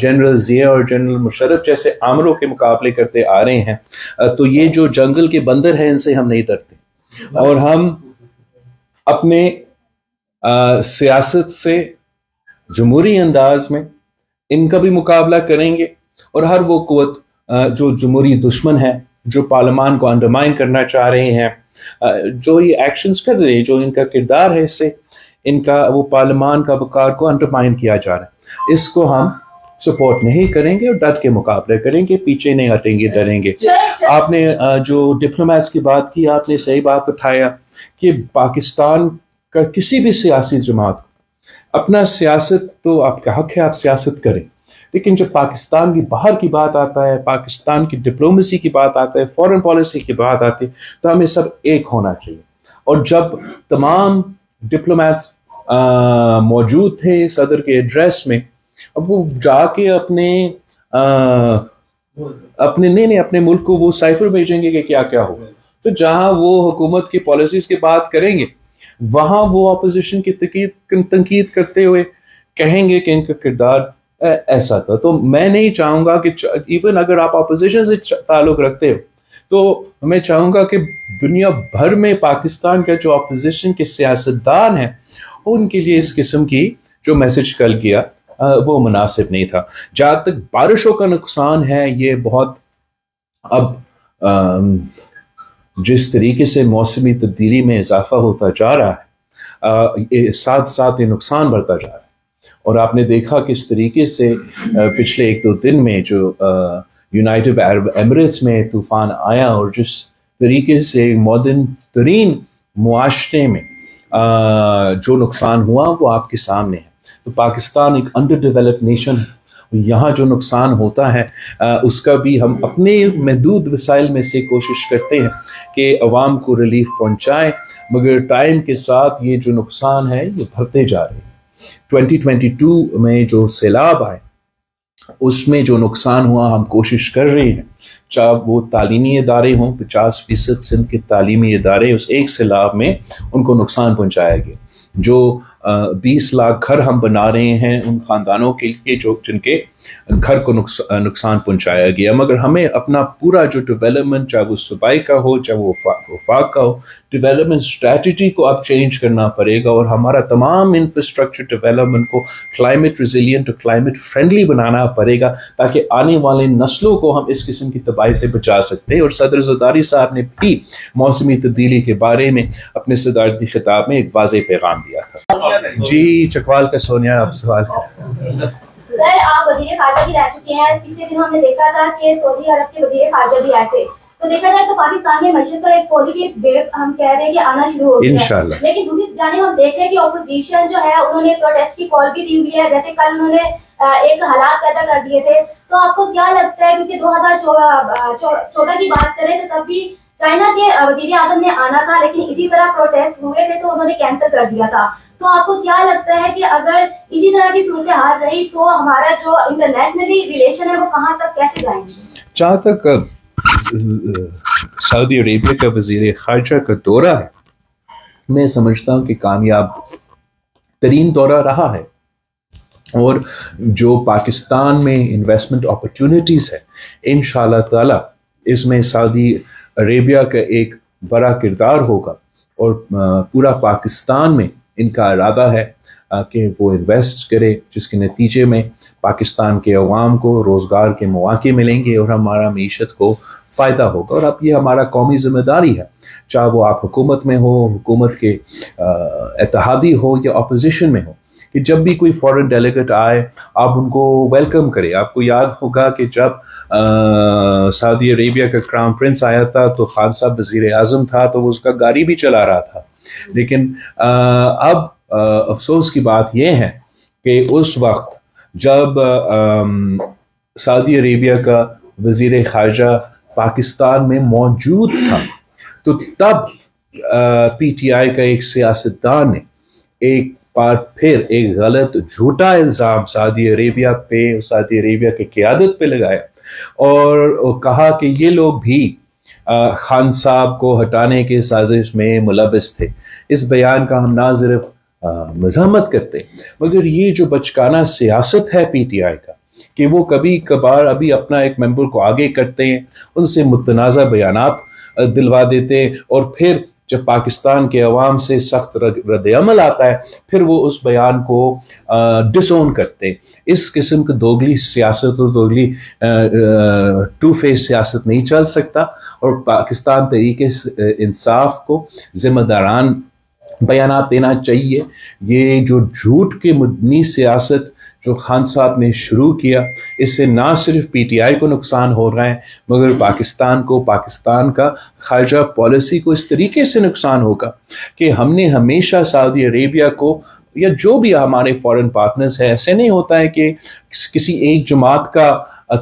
General Zia اور general Musharraf جیسے آمروں کے مقابلے کرتے آ رہے ہیں تو یہ جو جنگل کے بندر ہیں ان سے ہم نہیں ڈرتے، اور ہم اپنے سیاست سے جمہوری انداز میں ان کا بھی مقابلہ کریں گے، اور ہر وہ قوت جو جمہوری دشمن ہے، جو پارلیمان کو انڈرمائن کرنا چاہ رہے ہیں، جو یہ ایکشنز کر رہے ہیں، جو ان کا کردار ہے، اس سے ان کا وہ پارلیمان کا وقار کو انڈرمائن کیا جا رہا ہے، اس کو ہم سپورٹ نہیں کریں گے اور ڈٹ کے مقابلے کریں گے، پیچھے نہیں ہٹیں گے، ڈریں گے۔ آپ نے جو ڈپلومیٹس کی بات کی، آپ نے صحیح بات اٹھایا کہ پاکستان کا کسی بھی سیاسی جماعت کو اپنا سیاست تو آپ کا حق ہے، آپ سیاست کریں، لیکن جب پاکستان کی باہر کی بات آتا ہے، پاکستان کی ڈپلومیسی کی بات آتا ہے، فورن پالیسی کی بات آتی ہے، تو ہمیں سب ایک ہونا چاہیے۔ اور جب تمام ڈپلومیٹس موجود تھے صدر کے ایڈریس میں، اب وہ جا کے اپنے اپنے ملک کو وہ سائفر بھیجیں گے کہ کیا کیا ہوگا، تو جہاں وہ حکومت کی پالیسیز کی بات کریں گے وہاں وہ اپوزیشن کی تنقید کرتے ہوئے کہیں گے کہ ان کا کردار ایسا تھا۔ تو میں نہیں چاہوں گا کہ ایون اگر آپ اپوزیشن سے تعلق رکھتے ہو تو میں چاہوں گا کہ دنیا بھر میں پاکستان کا جو اپوزیشن کے سیاستدان ہیں ان کے لیے اس قسم کی جو میسج کل کیا وہ مناسب نہیں تھا۔ جہاں تک بارشوں کا نقصان ہے، یہ بہت اب جس طریقے سے موسمی تبدیلی میں اضافہ ہوتا جا رہا ہے، ساتھ ساتھ یہ نقصان بڑھتا جا رہا ہے، اور آپ نے دیکھا کس طریقے سے پچھلے 1-2 دن میں جو یونائٹڈ عرب ایمریٹس میں طوفان آیا، اور جس طریقے سے ماڈرن ترین معاشرے میں جو نقصان ہوا وہ آپ کے سامنے ہے۔ تو پاکستان ایک انڈر ڈیولپڈ نیشن ہے، یہاں جو نقصان ہوتا ہے اس کا بھی ہم اپنے محدود وسائل میں سے کوشش کرتے ہیں کہ عوام کو ریلیف پہنچائیں، مگر ٹائم کے ساتھ یہ جو نقصان ہے یہ بڑھتے جا رہے ہیں۔ 2022 میں جو سیلاب آئے اس میں جو نقصان ہوا ہم کوشش کر رہے ہیں، چاہے وہ تعلیمی ادارے ہوں، 50% سندھ کے تعلیمی ادارے اس ایک سیلاب میں ان کو نقصان پہنچایا گیا۔ جو 20 لاکھ گھر ہم بنا رہے ہیں ان خاندانوں کے لیے جو جن کے گھر کو نقصان پہنچایا گیا، مگر ہمیں اپنا پورا جو ڈیولپمنٹ، چاہے وہ صوبائی کا ہو چاہے وہ وفاق کا ہو، ڈیولپمنٹ اسٹریٹجی کو اب چینج کرنا پڑے گا، اور ہمارا تمام انفراسٹرکچر ڈیولپمنٹ کو کلائمیٹ ریزیلینٹ اور کلائمیٹ فرینڈلی بنانا پڑے گا، تاکہ آنے والے نسلوں کو ہم اس قسم کی تباہی سے بچا سکتے ہیں۔ اور صدر زرداری صاحب نے بھی موسمی تبدیلی کے بارے میں اپنے صدارتی خطاب میں ایک واضح پیغام دیا تھا۔ جی چکوال کا سونیا، آپ سوال سر، آپ وزیر خارجہ بھی رہ چکے ہیں، پچھلے دنوں ہم نے دیکھا تھا کہ سعودی عرب کے وزیر خارجہ بھی آئے تھے، تو دیکھا جائے تو پاکستان میں معیشت کا ایک پازیٹیو ویو ہم کہہ رہے ہیں کہ آنا شروع ہو گیا ہے انشاءاللہ۔ لیکن دوسری جانب ہم دیکھ رہے ہیں کہ اپوزیشن جو ہے انہوں نے پروٹیسٹ کی کال بھی دی ہوئی ہے، جیسے کل انہوں نے ایک حالات پیدا کر دیے تھے۔ تو آپ کو کیا لگتا ہے، کیونکہ 2014 کی بات کریں تو تب بھی چائنا کے وزیر اعظم نے آنا تھا، لیکن اسی طرح پروٹیسٹ ہوئے تھے تو انہوں نے کینسل کر دیا تھا، تو آپ کو کیا لگتا ہے کہ اگر اسی طرح کی صورتحال رہی تو ہمارا جو انٹرنیشنلی ریلیشن ہے وہ کہاں تک کیسے جائیں گے؟ جہاں تک سعودی عربیہ کا وزیر خارجہ کا دورہ ہے، میں سمجھتا ہوں کہ کامیاب ترین دورہ رہا ہے، اور جو پاکستان میں انویسٹمنٹ اپرچونٹیز ہے انشاءاللہ تعالی اس میں سعودی عربیہ کا ایک بڑا کردار ہوگا، اور پورا پاکستان میں ان کا ارادہ ہے کہ وہ انویسٹ کرے، جس کے نتیجے میں پاکستان کے عوام کو روزگار کے مواقع ملیں گے اور ہمارا معیشت کو فائدہ ہوگا۔ اور اب یہ ہمارا قومی ذمہ داری ہے، چاہے وہ آپ حکومت میں ہو، حکومت کے اتحادی ہو یا اپوزیشن میں ہو، کہ جب بھی کوئی فورن ڈیلیگیٹ آئے آپ ان کو ویلکم کریں۔ آپ کو یاد ہوگا کہ جب سعودی عربیہ کا کراؤن پرنس آیا تھا تو خان صاحب وزیر اعظم تھا تو وہ اس کا گاڑی بھی چلا رہا تھا، لیکن اب افسوس کی بات یہ ہے کہ اس وقت جب سعودی عربیہ کا وزیر خارجہ پاکستان میں موجود تھا تو تب پی ٹی آئی کا ایک سیاستدان نے ایک بار پھر ایک غلط جھوٹا الزام سعودی عربیہ پہ، سعودی عربیہ کی قیادت پہ لگایا، اور کہا کہ یہ لوگ بھی خان صاحب کو ہٹانے کے سازش میں ملوث تھے۔ اس بیان کا ہم نہ صرف مذمت کرتے، مگر یہ جو بچکانہ سیاست ہے پی ٹی آئی کا، کہ وہ کبھی کبھار ابھی اپنا ایک ممبر کو آگے کرتے ہیں, ان سے متنازع بیانات دلوا دیتے ہیں, اور پھر جب پاکستان کے عوام سے سخت رد عمل آتا ہے پھر وہ اس بیان کو ڈس اون کرتے ہیں. اس قسم کی دوگلی سیاست اور دوگلی ٹو فیس سیاست نہیں چل سکتا, اور پاکستان تحریک انصاف کو ذمہ داران بیانات دینا چاہیے. یہ جو جھوٹ کے مبنی سیاست جو خان صاحب نے شروع کیا, اس سے نہ صرف پی ٹی آئی کو نقصان ہو رہا ہے مگر پاکستان کو, پاکستان کا خارجہ پالیسی کو اس طریقے سے نقصان ہوگا کہ ہم نے ہمیشہ سعودی عربیہ کو یا جو بھی ہمارے فورن پارٹنرز ہیں, ایسے نہیں ہوتا ہے کہ کسی ایک جماعت کا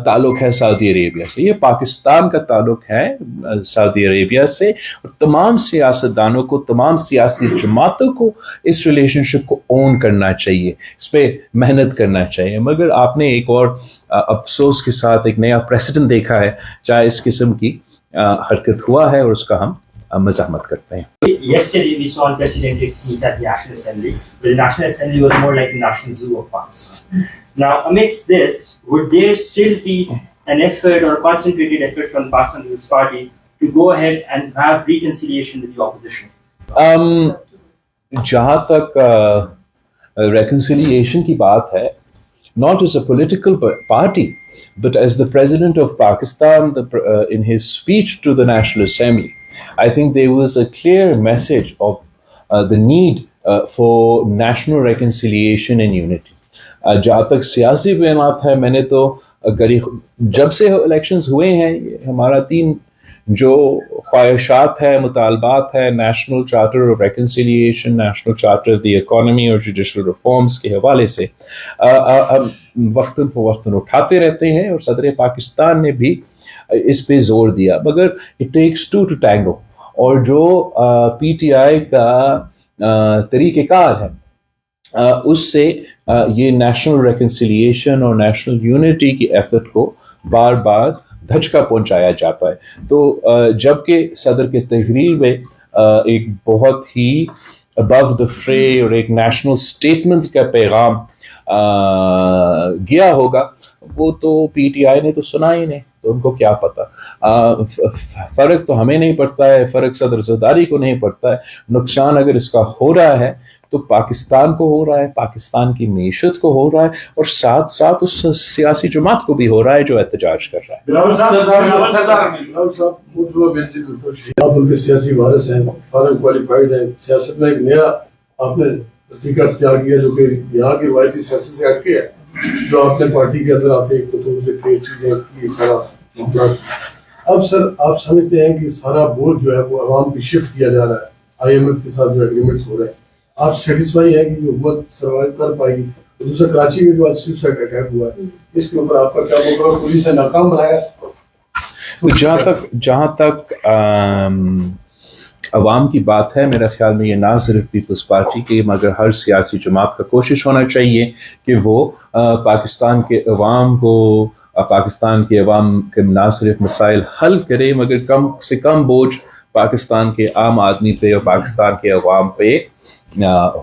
تعلق ہے سعودی عربیہ سے, یہ پاکستان کا تعلق ہے سعودی عربیہ سے, اور تمام سیاستدانوں کو, تمام سیاسی جماعتوں کو اس ریلیشن شپ کو اون کرنا چاہیے, اس پہ محنت کرنا چاہیے. مگر آپ نے ایک اور افسوس کے ساتھ ایک نیا پریسیڈنٹ دیکھا ہے جہاں اس قسم کی حرکت ہوا ہے, اور اس کا ہم مزاحمت کرتے ہیں. Yesterday we saw unprecedented scenes at the National Assembly, where the National Assembly was more like the National Zoo of Pakistan. Now, amidst this, would there still be an effort or a concentrated effort from the Pakistan People's Party to go ahead and have reconciliation with the opposition? جہاں تک reconciliation کی بات ہے, not as a political party, but as the President of Pakistan, in his speech to the National Assembly, I think there was a clear message of the need for national reconciliation and unity. جہاں تک سیاسی بیانات ہے, میں نے تو جب سے الیکشنز ہوئے ہیں ہمارا 3 جو خواہشات ہے, مطالبات ہے, national charter of reconciliation, national charter the economy اور جوڈیشل ریفارمز کے حوالے سے وقتاً فوقتاً اٹھاتے رہتے ہیں, اور صدر پاکستان نے بھی اس پہ زور دیا. مگر اٹ ٹیکس 2 to tango, اور جو پی ٹی آئی کا طریقہ کار ہے اس سے یہ نیشنل ریکنسیلیشن اور نیشنل یونٹی کی ایفرٹ کو بار بار دھچکا پہنچایا جاتا ہے. تو جبکہ صدر کے تحریر میں ایک بہت ہی ابو دا فray اور ایک نیشنل سٹیٹمنٹ کا پیغام گیا ہوگا, وہ تو پی ٹی آئی نے تو سنا ہی نہیں, تو ان کو کیا پتا. فرق تو ہمیں نہیں پڑتا ہے, فرق صدر زرداری کو نہیں پڑتا ہے. نقصان اگر اس کا ہو رہا ہے تو پاکستان کو ہو رہا ہے, پاکستان کی معیشت کو ہو رہا ہے, اور ساتھ ساتھ اس سیاسی جماعت کو بھی ہو رہا ہے جو احتجاج کر رہا ہے. آپ ان کے سیاسی وارث ہیں, فارغ کوالیفائڈ ہیں, سیاست میں ایک نیا آپ نے طریقہ اختیار کیا جو کہ یہاں کی روایتی سیاست سے ہٹ کے ہے, جو آپ نے پارٹی کے اندر آتے خطوط لکھے, چیزیں کی, سارا معاملات. اب سر آپ سمجھتے ہیں کہ سارا بوجھ جو ہے وہ عوام پہ شفٹ کیا جا رہا ہے, آئی ایم ایف کے ساتھ جو ایگریمنٹس ہو رہے ہیں, آپ سیٹسفائی ہیں کہ یہ حکومت سروائیو کر پائے گی؟ دوسرا کراچی میں جو آج سوسائڈ اٹیک ہوا ہے, اس کے اوپر آپ کا کیا مقرر, پولیس نے ناکام بنایا؟ جہاں تک عوام کی بات ہے, میرا خیال میں یہ نہ صرف پیپلز پارٹی کی مگر ہر سیاسی جماعت کا کوشش ہونا چاہیے کہ وہ پاکستان کے عوام کو, پاکستان کے عوام کے نہ صرف مسائل حل کرے مگر کم سے کم بوجھ پاکستان کے عام آدمی پہ اور پاکستان کے عوام پہ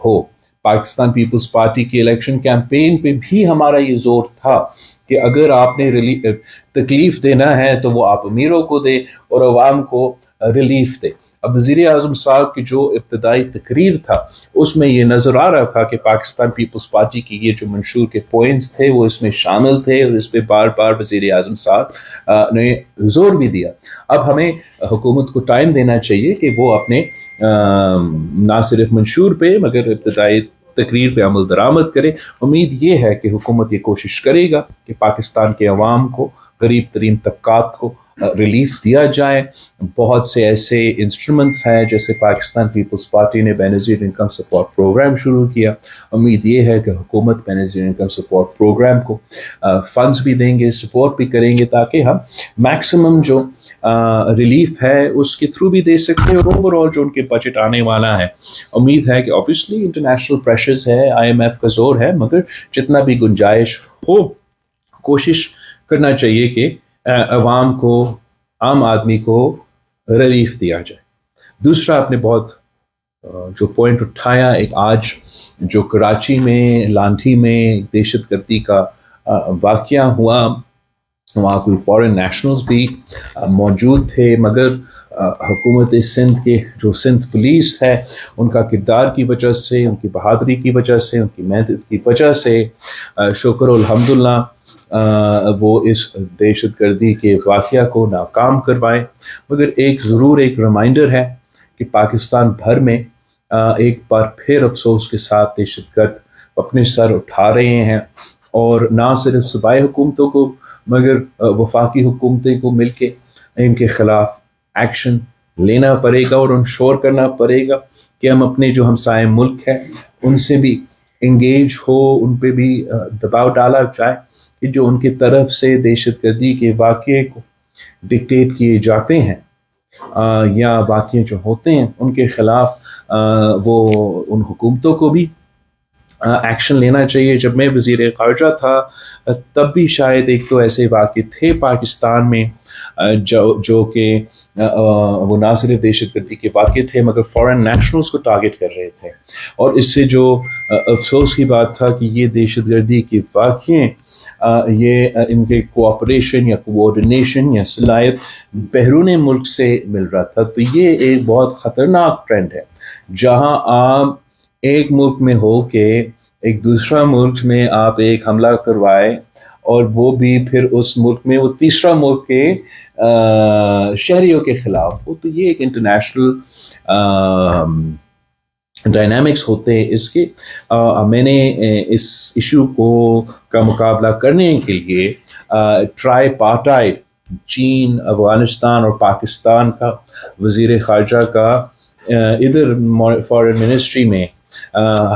ہو. پاکستان پیپلز پارٹی کے الیکشن کیمپین پہ بھی ہمارا یہ زور تھا کہ اگر آپ نے تکلیف دینا ہے تو وہ آپ امیروں کو دے اور عوام کو ریلیف دے. اب وزیر اعظم صاحب کی جو ابتدائی تقریر تھا اس میں یہ نظر آ رہا تھا کہ پاکستان پیپلز پارٹی کی یہ جو منشور کے پوائنٹس تھے وہ اس میں شامل تھے, اور اس پہ بار بار وزیر اعظم صاحب نے زور بھی دیا. اب ہمیں حکومت کو ٹائم دینا چاہیے کہ وہ اپنے نہ صرف منشور پہ مگر ابتدائی تقریر پہ عمل درآمد کرے. امید یہ ہے کہ حکومت یہ کوشش کرے گا کہ پاکستان کے عوام کو, غریب ترین طبقات کو ریلیف دیا جائے. بہت سے ایسے انسٹرومنٹس ہیں جیسے پاکستان پیپلز پارٹی نے بینظیر انکم سپورٹ پروگرام شروع کیا. امید یہ ہے کہ حکومت بینظیر انکم سپورٹ پروگرام کو فنڈز بھی دیں گے, سپورٹ بھی کریں گے تاکہ ہم میکسیمم جو ریلیف ہے اس کے تھرو بھی دے سکتے ہیں. اور اوور آل جو ان کے بجٹ آنے والا ہے, امید ہے کہ آبویسلی انٹرنیشنل پریشرز ہے, آئی ایم ایف کا زور ہے, مگر جتنا بھی گنجائش ہو کوشش کرنا چاہیے کہ عوام کو, عام آدمی کو ریلیف دیا جائے. دوسرا آپ نے بہت جو پوائنٹ اٹھایا, ایک آج جو کراچی میں لانٹھی میں دہشت گردی کا واقعہ ہوا وہاں کوئی فورن نیشنلز بھی موجود تھے، مگر حکومت سندھ کے جو سندھ پولیس ہے ان کا کردار کی وجہ سے، ان کی بہادری کی وجہ سے، ان کی محنت کی وجہ سے شکر الحمدللہ وہ اس دہشت گردی کے واقعہ کو ناکام کروائے۔ مگر ایک ریمائنڈر ہے کہ پاکستان بھر میں ایک بار پھر افسوس کے ساتھ دہشت گرد اپنے سر اٹھا رہے ہیں، اور نہ صرف صوبائی حکومتوں کو مگر وفاقی حکومتیں کو مل کے ان کے خلاف ایکشن لینا پڑے گا اور انشور کرنا پڑے گا کہ ہم اپنے جو ہمسائے ملک ہیں ان سے بھی انگیج ہو، ان پہ بھی دباؤ ڈالا جائے کہ جو ان کی طرف سے دہشت گردی کے واقعے کو ڈکٹیٹ کیے جاتے ہیں یا واقعے جو ہوتے ہیں ان کے خلاف وہ ان حکومتوں کو بھی ایکشن لینا چاہیے۔ جب میں وزیر خارجہ تھا تب بھی شاید ایک تو ایسے واقع تھے پاکستان میں جو کہ وہ نہ صرف دہشت گردی کے واقع تھے مگر فورن نیشنلز کو ٹارگٹ کر رہے تھے، اور اس سے جو افسوس کی بات تھا کہ یہ دہشت گردی کے واقعے یہ ان کے کوآپریشن یا کوآرڈینیشن یا صلاحیت بیرون ملک سے مل رہا تھا۔ تو یہ ایک بہت خطرناک ٹرینڈ ہے، جہاں آپ ایک ملک میں ہو کے ایک دوسرا ملک میں آپ ایک حملہ کروائے، اور وہ بھی پھر اس ملک میں وہ تیسرا ملک کے شہریوں کے خلاف ہو۔ تو یہ ایک انٹرنیشنل ڈائنامکس ہوتے ہیں اس کے۔ میں نے اس ایشو کا مقابلہ کرنے کے لیے ٹرائی پارٹائٹ چین، افغانستان اور پاکستان کا وزیر خارجہ کا ادھر فارن منسٹری میں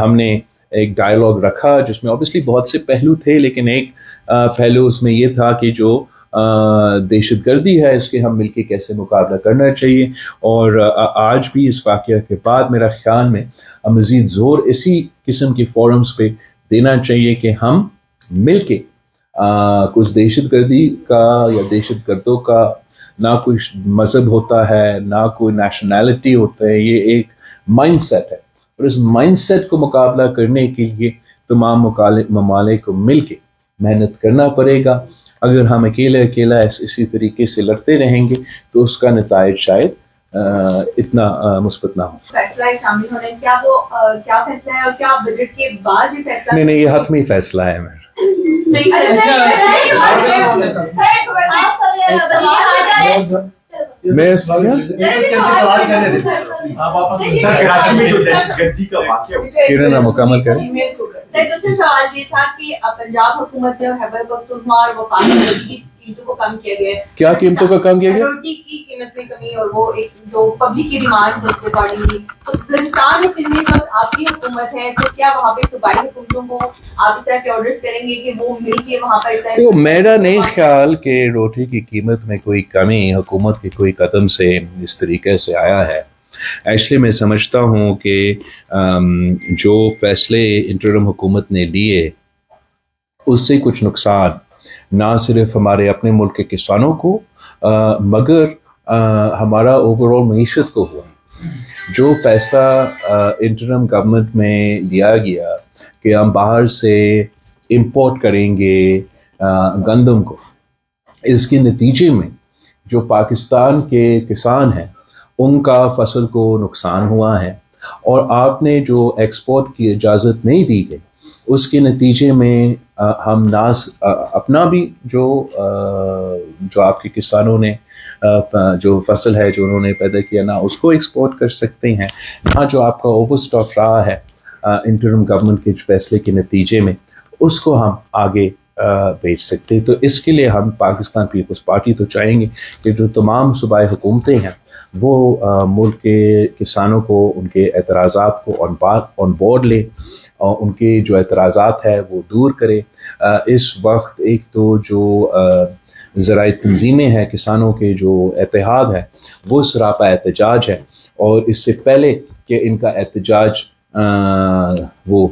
ہم نے ایک ڈائلاگ رکھا جس میں اوبیسلی بہت سے پہلو تھے، لیکن ایک پہلو اس میں یہ تھا کہ جو دہشت گردی ہے اس کے ہم مل کے کیسے مقابلہ کرنا چاہیے۔ اور آج بھی اس واقعہ کے بعد میرا خیال میں مزید زور اسی قسم کے فورمز پہ دینا چاہیے کہ ہم مل کے کچھ دہشت گردی کا یا دہشت گردوں کا نہ کوئی مذہب ہوتا ہے نہ کوئی نیشنلٹی ہوتا ہے، یہ ایک مائنڈ سیٹ ہے، اور اس مائنڈ سیٹ کو مقابلہ کرنے کے لیے تمام ممالک کو مل کے محنت کرنا پڑے گا۔ اگر ہم اکیلا اسی طریقے سے لڑتے رہیں گے تو اس کا نتائج شاید اتنا مثبت نہ ہو۔ فیصلہ شامل ہونے کیا فیصلہ ہے، اور کیا بجٹ کے بعد یہ فیصلہ؟ نہیں، یہ حتمی فیصلہ ہے میرا۔ کراچی میں جو دہشت گردی کا واقعہ کرنا مکمل کریں۔ دوسرا سوال یہ تھا کہ پنجاب حکومت نے خیبر پختونخوا اور وفاق کی قیمتوں کو کم کیا گیا ہے۔ کیا قیمتوں کا کم کیا گیا؟ روٹی کی قیمت میں کمی، اور وہ ایک جو پبلک کی ڈیمانڈ اس کے اکارڈنگلی، تو بلوچستان اور سندھ میں اس وقت آپ کی حکومت ہے، تو کیا وہاں پہ صوبائی حکومتوں کو آپ اس طرح کے آرڈرز کریں گے کہ وہ مل کے وہاں پر اس طرح؟ میرا نہیں خیال کہ روٹی کی قیمت میں کوئی کمی حکومت کے کوئی قدم سے اس طریقے سے آیا ہے۔ ایکچولی میں سمجھتا ہوں کہ جو فیصلے انٹرم حکومت نے لیے اس سے کچھ نقصان نہ صرف ہمارے اپنے ملک کے کسانوں کو مگر ہمارا اوور آل معیشت کو ہوا۔ جو فیصلہ انٹرم گورنمنٹ میں لیا گیا کہ ہم باہر سے امپورٹ کریں گے گندم کو، اس کے نتیجے میں جو پاکستان کے کسان ہیں ان کا فصل کو نقصان ہوا ہے، اور آپ نے جو ایکسپورٹ کی اجازت نہیں دی گئی اس کے نتیجے میں ہم نہ اپنا بھی جو آپ کے کسانوں نے جو فصل ہے جو انہوں نے پیدا کیا نہ اس کو ایکسپورٹ کر سکتے ہیں، نہ جو آپ کا اوور اسٹاک رہا ہے انٹرم گورنمنٹ کے فیصلے کے نتیجے میں اس کو ہم آگے بیچ سکتے۔ تو اس کے لیے ہم پاکستان پیپلز پارٹی تو چاہیں گے کہ جو تمام صوبائی حکومتیں ہیں وہ ملک کے کسانوں کو ان کے اعتراضات کو آن بورڈ لے اور ان کے جو اعتراضات ہے وہ دور کرے۔ اس وقت ایک تو جو ذرائع تنظیمیں ہیں کسانوں کے جو اتحاد ہے وہ سراپا احتجاج ہے، اور اس سے پہلے کہ ان کا احتجاج وہ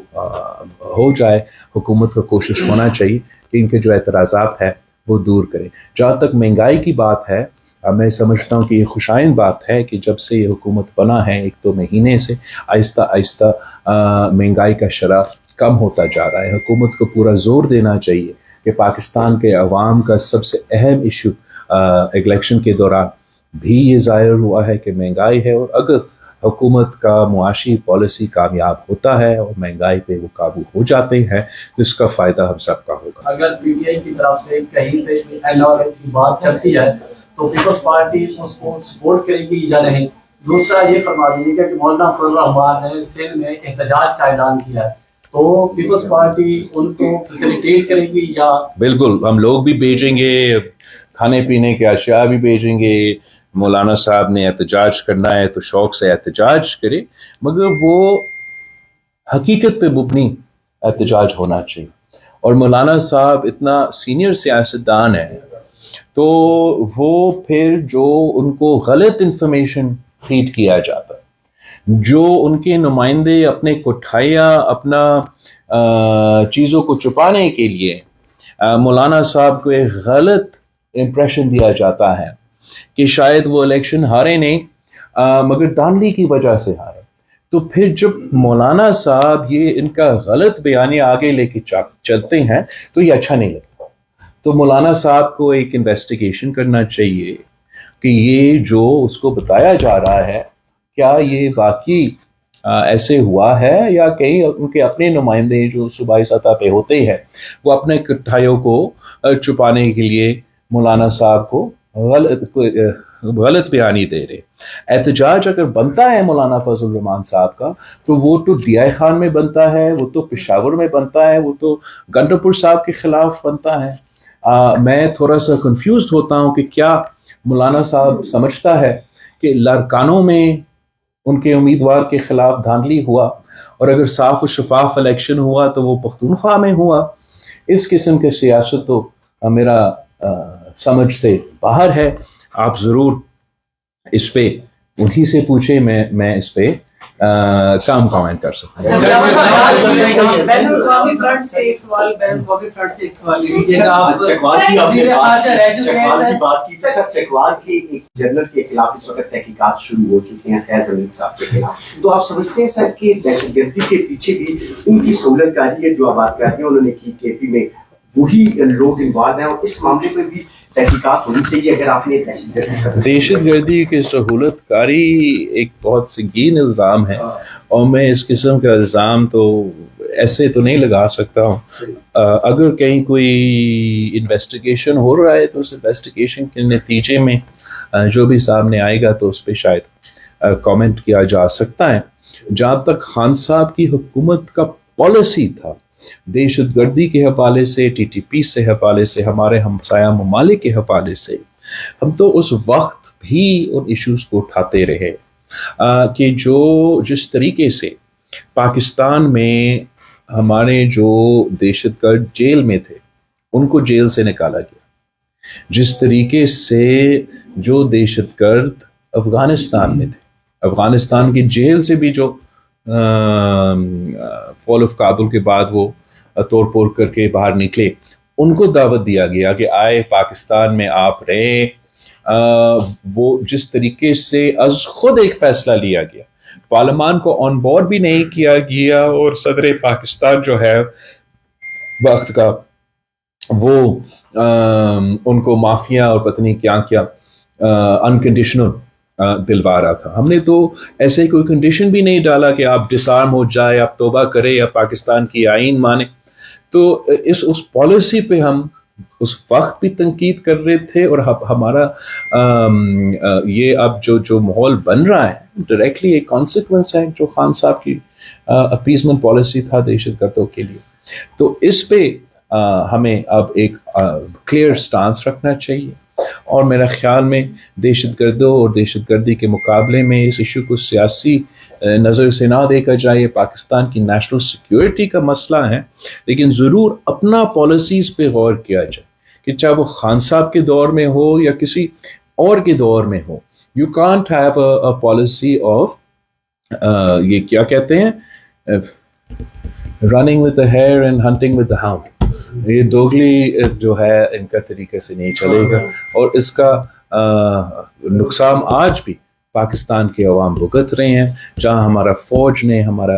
ہو جائے حکومت کو کوشش ہونا چاہیے کہ ان کے جو اعتراضات ہیں وہ دور کرے۔ جہاں تک مہنگائی کی بات ہے، میں سمجھتا ہوں کہ یہ خوشائند بات ہے کہ جب سے یہ حکومت بنا ہے ایک دو مہینے سے آہستہ آہستہ مہنگائی کا شرح کم ہوتا جا رہا ہے۔ حکومت کو پورا زور دینا چاہیے کہ پاکستان کے عوام کا سب سے اہم ایشو الیکشن کے دوران بھی یہ ظاہر ہوا ہے کہ مہنگائی ہے، اور اگر حکومت کا معاشی پالیسی کامیاب ہوتا ہے اور مہنگائی پہ وہ قابو ہو جاتے ہیں تو اس کا فائدہ ہم سب کا ہوگا۔ اگر پی ٹی آئی کی طرف سے کہیں سے NRA کی بات چلتی ہے تو پیپلز پارٹی اس کو سپورٹ کرے گی یا نہیں؟ دوسرا یہ فرما دیجیے گا کہ مولانا فضل الرحمان نے سندھ میں احتجاج کا اعلان کیا ہے، تو پیپلز پارٹی ان کو فیسیلیٹیٹ کرے گی یا؟ بالکل، ہم لوگ بھی بھیجیں گے، کھانے پینے کے اشیاء بھی بھیجیں گے۔ مولانا صاحب نے احتجاج کرنا ہے تو شوق سے احتجاج کرے، مگر وہ حقیقت پہ مبنی احتجاج ہونا چاہیے۔ اور مولانا صاحب اتنا سینئر سیاستدان ہے تو وہ پھر جو ان کو غلط انفارمیشن فیڈ کیا جاتا ہے، جو ان کے نمائندے اپنے کوٹھائیاں اپنا چیزوں کو چھپانے کے لیے مولانا صاحب کو ایک غلط امپریشن دیا جاتا ہے کہ شاید وہ الیکشن ہارے نہیں مگر دھاندلی کی وجہ سے ہارے، تو پھر جب مولانا صاحب یہ ان کا غلط بیانیہ آگے لے کے چلتے ہیں تو یہ اچھا نہیں لگتا۔ تو مولانا صاحب کو ایک انویسٹیگیشن کرنا چاہیے کہ یہ جو اس کو بتایا جا رہا ہے کیا یہ واقعی ایسے ہوا ہے یا کہیں ان کے اپنے نمائندے جو صوبائی سطح پہ ہوتے ہیں وہ اپنے کٹھائیوں کو چھپانے کے لیے مولانا صاحب کو غلط بیانی دے رہے۔ احتجاج اگر بنتا ہے مولانا فضل الرحمان صاحب کا تو وہ تو ڈی آئی خان میں بنتا ہے، وہ تو پشاور میں بنتا ہے، وہ تو گنڈپور صاحب کے خلاف بنتا ہے۔ میں تھوڑا سا کنفیوزڈ ہوتا ہوں کہ کیا مولانا صاحب سمجھتا ہے کہ لارکانوں میں ان کے امیدوار کے خلاف دھاندلی ہوا، اور اگر صاف و شفاف الیکشن ہوا تو وہ پختونخوا میں ہوا؟ اس قسم کے سیاست تو میرا سمجھ سے باہر ہے۔ آپ ضرور اس پہ انہی سے پوچھیں، میں اس پہ کام کامنٹ کر سکتا ہوں۔ چکوال کے ایک جنرل کے خلاف اس وقت تحقیقات شروع ہو چکی ہیں، فیض امین صاحب کے خلاف، تو آپ سمجھتے ہیں سر کہ دہشت گردی کے پیچھے بھی ان کی سہولت کاری ہے؟ جو آباد کاری انہوں نے کی کے پی میں وہی لوگ انوالو ہیں، اور اس معاملے پہ بھی تحقیقات ہونی چاہیے اگر آپ نے دہشت گردی کی سہولت کاری ایک بہت سنگین الزام ہے، اور میں اس قسم کا الزام تو ایسے تو نہیں لگا سکتا ہوں۔ اگر کہیں کوئی انویسٹیگیشن ہو رہا ہے تو اس انویسٹیگیشن کے نتیجے میں جو بھی سامنے آئے گا تو اس پہ شاید کامنٹ کیا جا سکتا ہے۔ جہاں تک خان صاحب کی حکومت کا پالیسی تھا دہشت گردی کے حوالے سے، ٹی ٹی پی سے حوالے سے، ہمارے ہمسایہ ممالک کے حوالے سے، ہم تو اس وقت بھی ان ایشوز کو اٹھاتے رہے کہ جس طریقے سے پاکستان میں ہمارے جو دہشت گرد جیل میں تھے ان کو جیل سے نکالا گیا، جس طریقے سے جو دہشت گرد افغانستان میں تھے، افغانستان کی جیل سے بھی جو فال آف کابل کے بعد وہ توڑ پھوڑ کر کے باہر نکلے، ان کو دعوت دیا گیا کہ آئے پاکستان میں آپ رہے۔ وہ جس طریقے سے از خود ایک فیصلہ لیا گیا، پارلیمان کو آن بورڈ بھی نہیں کیا گیا، اور صدر پاکستان جو ہے وقت کا وہ ان کو معافیا اور پتہ نہیں کیا کیا انکنڈیشنل دلوا رہا تھا۔ ہم نے تو ایسے کوئی کنڈیشن بھی نہیں ڈالا کہ آپ ڈسارم ہو جائے، آپ توبہ کریں یا پاکستان کی آئین مانیں۔ تو اس پالیسی پہ ہم اس وقت بھی تنقید کر رہے تھے، اور ہمارا یہ اب جو ماحول بن رہا ہے ڈائریکٹلی ایک کانسیکوینس ہے جو خان صاحب کی اپیزمنٹ پالیسی تھا دہشت گردوں کے لیے۔ تو اس پہ ہمیں اب ایک کلیئر سٹانس رکھنا چاہیے، اور میرا خیال میں دہشت گردوں اور دہشت گردی کے مقابلے میں اس ایشو کو سیاسی نظر سے نہ دیکھا جائے۔ پاکستان کی نیشنل سیکیورٹی کا مسئلہ ہے، لیکن ضرور اپنا پالیسیز پہ غور کیا جائے کہ چاہے وہ خان صاحب کے دور میں ہو یا کسی اور کے دور میں ہو۔ You can't have a policy of یہ کیا کہتے ہیں running with the hare and hunting with the hound. یہ دوگلی جو ہے ان کا طریقے سے نہیں چلے گا، اور اس کا نقصان آج بھی پاکستان کے عوام بھگت رہے ہیں، جہاں ہمارا فوج نے، ہمارا